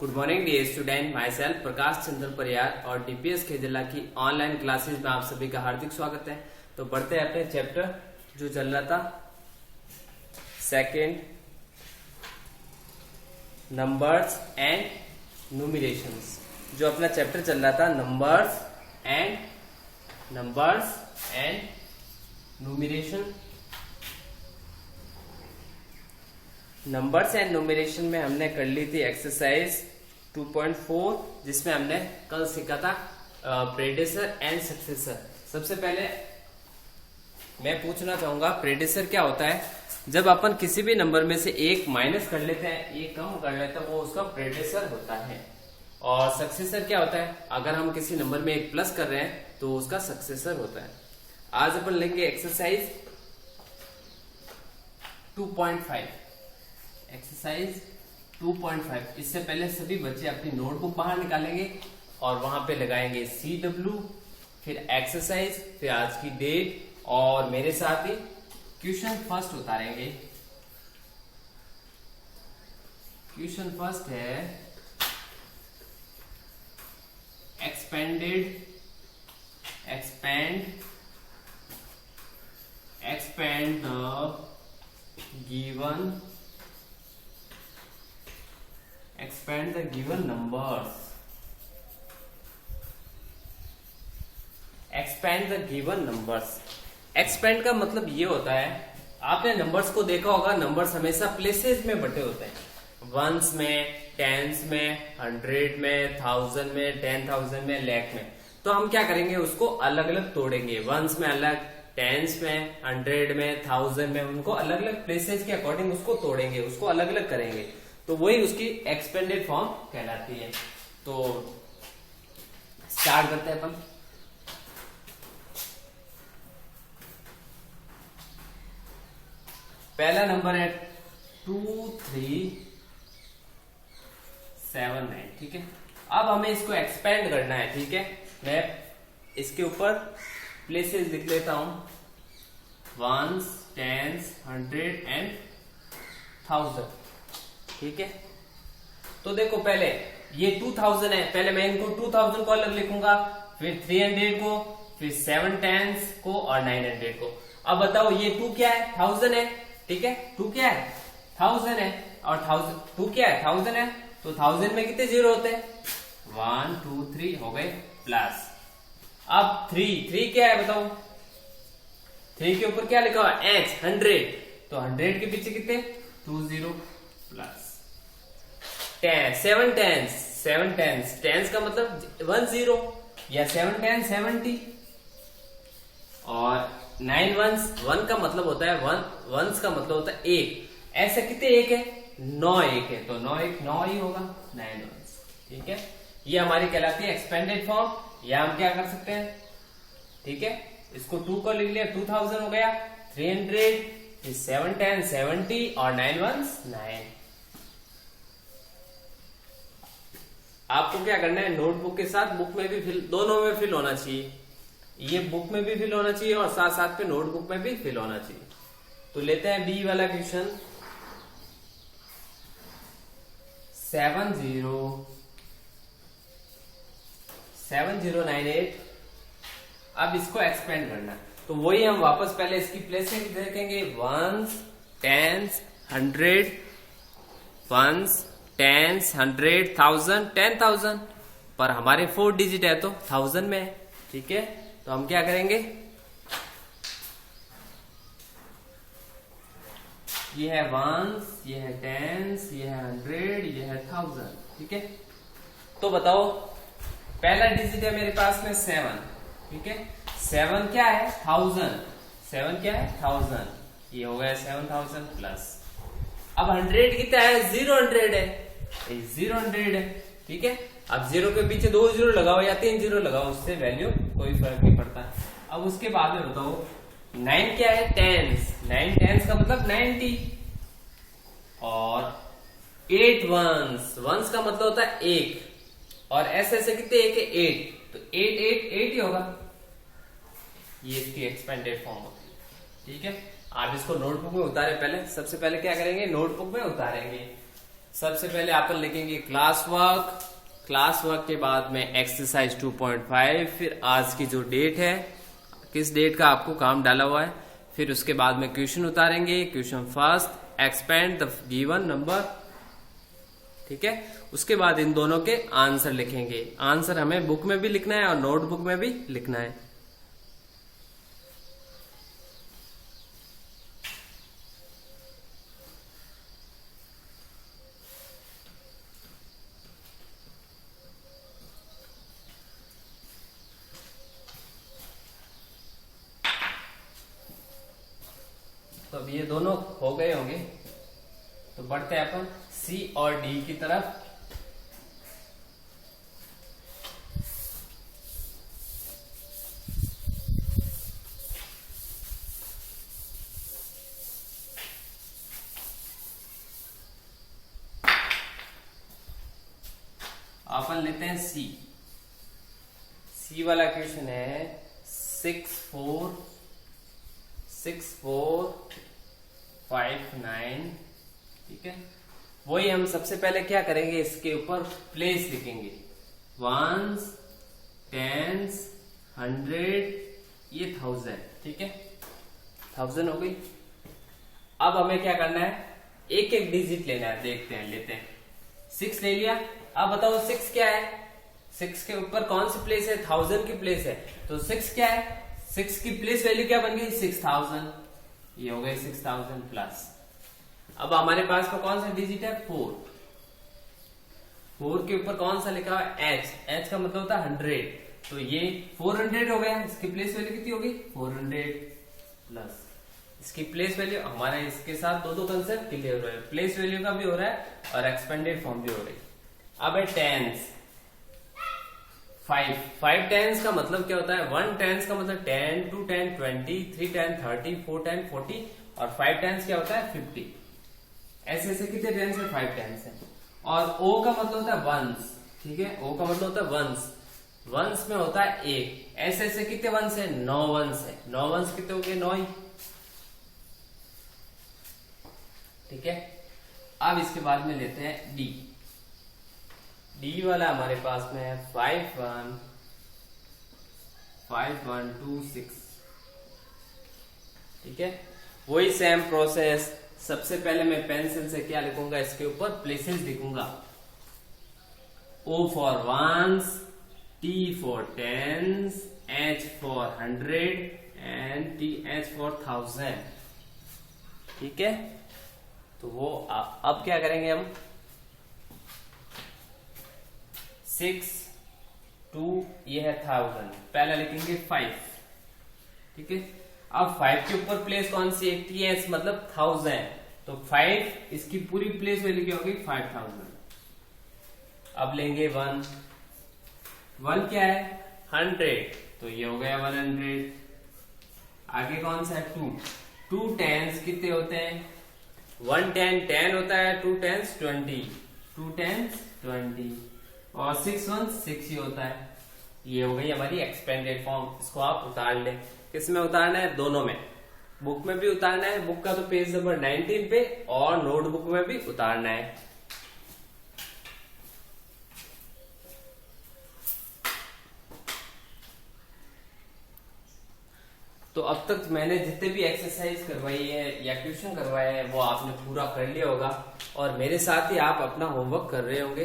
Good morning dear student, myself Prakash Chandra Pariyar और DPS खेजला की online classes में आप सभी का हार्दिक स्वागत है। तो बढ़ते हैं अपने चैप्टर जो चल रहा था सेकंड, नंबर्स एंड न्यूमरेशंस। जो अपना चैप्टर चल रहा था numbers and numeration. Numbers and numeration में हमने कर ली थी एक्सरसाइज 2.4, जिसमें हमने कल सीखा था प्रेडेसर एंड सक्सेसर। सबसे पहले मैं पूछना चाहूंगा प्रेडेसर क्या होता है। जब अपन किसी भी नंबर में से एक माइनस कर लेते हैं, एक कम कर लेते हैं, वो उसका प्रेडेसर होता है। और सक्सेसर क्या होता है, अगर हम किसी नंबर में एक प्लस कर रहे हैं तो उसका सक्सेसर होता है। आज अपन लेंगे एक्सरसाइज 2.5। एक्सरसाइज 2.5। इससे पहले सभी बच्चे अपनी नोटबुक बाहर निकालेंगे और वहां पे लगाएंगे CW, फिर एक्सरसाइज, फिर आज की डेट और मेरे साथ ही क्वेश्चन फर्स्ट उतारेंगे। क्वेश्चन फर्स्ट है expand the given numbers। expand the given numbers। expand का मतलब ये होता है, आपने नंबर्स को देखा होगा, नंबर्स हमेशा प्लेसेस में बटे होते हैं। वंस में, टेंस में, 100 में, 1000 में, 10,000 में, लाख में। तो हम क्या करेंगे, उसको अलग अलग तोड़ेंगे। वंस में अलग, टेंस में, 100 में, 1000 में, उनको अलग अलग प्लेसेस के अकॉर्डिंग उसको तोड़ेंगे, उसको अलग अलग करेंगे। तो वही उसकी एक्सपेंडेड फॉर्म कहलाती है। तो स्टार्ट करते हैं अपन। पहला नंबर है 2379। ठीक है, अब हमें इसको एक्सपेंड करना है। ठीक है, मैं इसके ऊपर प्लेसेस लिख लेता हूं, वंस, टेंस, 100 एंड 1000। ठीक है, तो देखो पहले ये 2000 है, पहले मैं इनको 2000 को अलग लिखूंगा, फिर 300 को, फिर 7 टेंस को और 900 को। अब बताओ ये 2 क्या है, 1000 है। ठीक है, 2 क्या है, 1000 है, और 2 क्या है, 1000 है। तो 1000 में कितने जीरो होते हैं, 1 2 3 हो गए प्लस। अब 3 क्या है बताओ, 3 के ऊपर क्या लिखा हुआ है, H 100। तो 100 के पीछे कितने, 20 प्लस 7 टेंस। टेंस का मतलब 10 या 7 टेंस 70 और 9 वंस। 1 का मतलब होता है वंस का मतलब होता है 1। ऐसे कितने एक है, 9 एक है, तो 9 एक 9 ही होगा, 9 वंस। ठीक है, ये हमारी कहलाती है एक्सपेंडेड फॉर्म। या हम क्या कर सकते हैं, ठीक है, इसको 2 को लिख लिया, 2000 हो गया, 300, 7 10 70 और 9 वंस 9। आपको क्या करना है, नोटबुक के साथ बुक में भी दोनों में फिल होना चाहिए। ये बुक में भी फिल होना चाहिए और साथ साथ पे नोटबुक में भी फिल होना चाहिए। तो लेते हैं बी वाला क्वेश्चन, 7098। अब इसको एक्सपेंड करना, तो वही हम वापस पहले इसकी प्लेसेस देखेंगे, वंस, टेंस, 100, वंस, टेंस, 100, 1000, 10,000। पर हमारे 4 डिजिट है तो 1000 में है। ठीक है, तो हम क्या करेंगे, ये है वंस, ये है टेंस, ये है 100, ये है 1000। ठीक है, तो बताओ पहला डिजिट है मेरे पास में 7। ठीक है, 7 क्या है, 1000। 7 क्या है, 1000। ये हो गया 7000 प्लस। अब 100 कितना है, 0 है, 0 है। ठीक है, अब 0 के पीछे 2 जीरो लगाओ या 3 जीरो लगाओ, उससे वैल्यू कोई फर्क नहीं पड़ता। अब उसके बाद में बताओ 9 क्या है, टेंस। 9 टेंस का मतलब 90 और 8 वंस का मतलब होता है 1 और ऐसे कितने एक है, 8। तो 8 ही होगा। ये इसकी एक्सपेंडेड फॉर्म होती है। ठीक है, आप इसको नोटबुक में उतारे। पहले सबसे पहले क्या करेंगे, नोटबुक में उतारेंगे। सबसे पहले अपन लिखेंगे क्लास वर्क, क्लास वर्क के बाद में एक्सरसाइज 2.5, फिर आज की जो डेट है, किस डेट का आपको काम डाला हुआ है, फिर उसके बाद में क्वेश्चन उतारेंगे। Question first, expand the given number, ठीक है। उसके बाद इन दोनों के आंसर लिखेंगे। आंसर हमें बुक में भी लिखना है और नोटबुक में भी लिखना है। तो अब ये दोनों हो गए होंगे, तो बढ़ते हैं अपन सी और डी की तरफ। अपन लेते हैं सी। सी वाला क्वेश्चन है 6459, ठीक है। वही हम सबसे पहले क्या करेंगे, इसके ऊपर प्लेस लिखेंगे, वंस, टेंस, 100, ये 1000, ठीक है। 1000 हो गई। अब हमें क्या करना है, एक एक डिजिट लेना है। देखते हैं, लेते हैं। 6 ले लिया। अब बताओ 6 क्या है, 6 के ऊपर कौन सी प्लेस है, 1000 की प्लेस है। तो 6 क्या है, 6 की प्लेस वैल्यू क्या बन गई, 6000। ये हो गई 6000 प्लस। अब हमारे पास में कौन सा डिजिट है, 4। 4 के ऊपर कौन सा लिखा हुआ है, एच। एच का मतलब होता है 100, तो ये 400 हो गया। इसकी प्लेस वैल्यू कितनी होगी, 400 प्लस इसकी प्लेस वैल्यू। हमारा इसके साथ दो कंसेप्ट क्लियर हो रहा है, प्लेस वैल्यू का भी हो रहा है और एक्सपेंडेड फॉर्म भी हो रही है। अब है टेंस, 5 टेंस का मतलब क्या होता है, 1 टेंस का मतलब 10, 2 10, 20, 3 10, 30, 4 10, 40 और 5 टेंस क्या होता है, 50। ऐसे ऐसे कितने टेंस है, 5 टेंस है। और ओ का मतलब होता है वंस, ठीक है। ओ का मतलब होता है वंस, वंस में होता है 1। ऐसे ऐसे कितने वंस है, 9 वंस है। 9 वंस कितने हो गए, 9 ही, ठीक है। अब इसके बाद में लेते हैं डी। डी वाला हमारे पास में है 5126, ठीक है। वही सेम प्रोसेस। सबसे पहले मैं पेंसिल से क्या लिखूंगा, इसके ऊपर प्लेसेस लिखूंगा। O for ones, T for tens, H for 100 and TH for 1000, ठीक है। तो वो अब क्या करेंगे हम, 6 2, ये है 1000, पहला लिखेंगे 5, ठीक है। अब 5 के ऊपर प्लेस कौन सी है, TH मतलब 1000, तो 5 इसकी पूरी प्लेस वैल्यू क्या होगी, 5000। अब लेंगे 1 क्या है, 100, तो ये हो गया 100। आगे कौन सा है, 2 टेंस कितने होते हैं, 1 10 होता है, 2 टेंस 20, 2 टेंस 20 और 6 1 6 ही होता है। ये हो गई हमारी एक्सपेंडेड फॉर्म। इसको आप उतार ले। किस में उतारना है, दोनों में। बुक में भी उतारना है, बुक का तो पेज नंबर 19 पे, और नोटबुक में भी उतारना है। तो अब तक मैंने जितने भी एक्सरसाइज करवाई है या ट्यूशन करवाया है वो आपने पूरा कर लिया होगा, और मेरे साथ ही आप अपना होमवर्क कर रहे होंगे।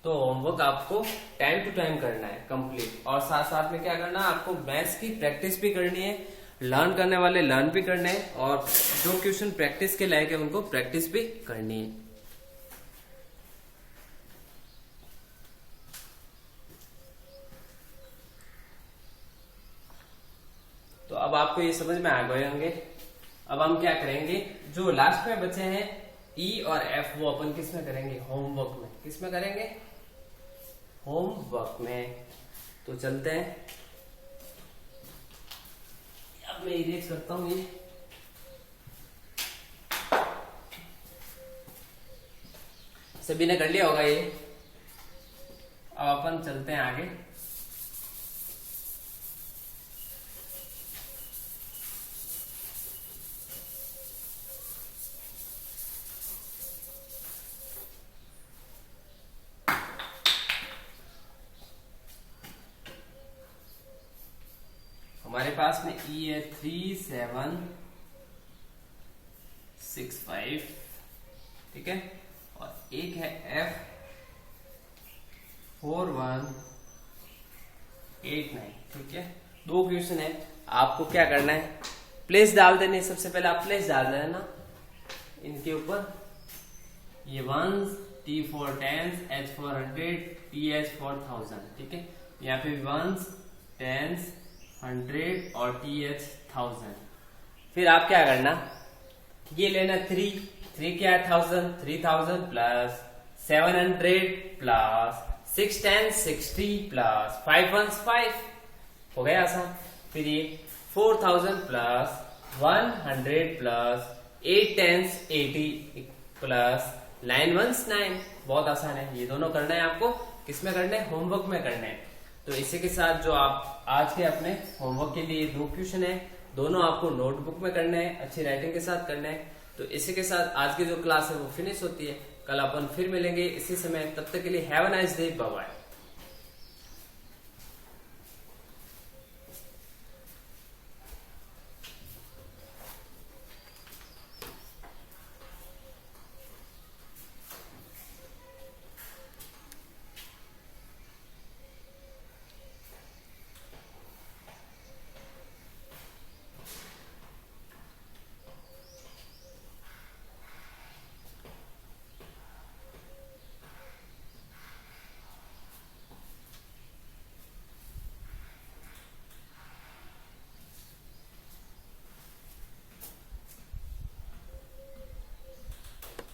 तो होमवर्क आपको टाइम टू टाइम करना है कंप्लीट, और साथ साथ में क्या करना है, आपको मैथ्स की प्रैक्टिस भी करनी है। लर्न करने वाले लर्न भी करने हैं, और जो क्वेश्चन प्रैक्टिस के लायक है उनको प्रैक्टिस भी करनी है। तो अब आपको ये समझ में आ गए होंगे। अब हम क्या करेंगे, जो लास्ट में बचे हैं ई और एफ, वो अपन किस में करेंगे, होमवर्क में। किस में करेंगे, होमवर्क में। तो चलते हैं, अब मैं इरेज करता हूं ये। सभी ने कर लिया होगा ये। अब अपन चलते हैं आगे। पास में ई है 3765, ठीक है, और एक है F 4189, ठीक है। दो क्वेश्चन है, आपको क्या करना है, प्लेस डाल देने, सबसे पहले आप प्लेस डाल देना ना इनके ऊपर, ये 1 T for 10s, H for 100, TH for 1000, ठीक है। यहाँ पे 1s 10s 100 और TH 1000। फिर आप क्या करना, ये लेना 3 क्या है 1000, 3000 प्लस 700 प्लस 6 10 60 प्लस 5 1s 5, हो गया आसान। फिर ये 4000 plus 100 plus 8 10s 80 plus 9 1s 9, बहुत आसान है। ये दोनों करना है आपको, किसमें करना है, होमवर्क में करना है। तो इसी के साथ जो आप आज के अपने होमवर्क के लिए दो क्वेश्चन है, दोनों आपको नोटबुक में करना है, अच्छी राइटिंग के साथ करना है। तो इसी के साथ आज की जो क्लास है वो फिनिश होती है। कल अपन फिर मिलेंगे इसी समय, तब तक के लिए have a nice day, bye bye.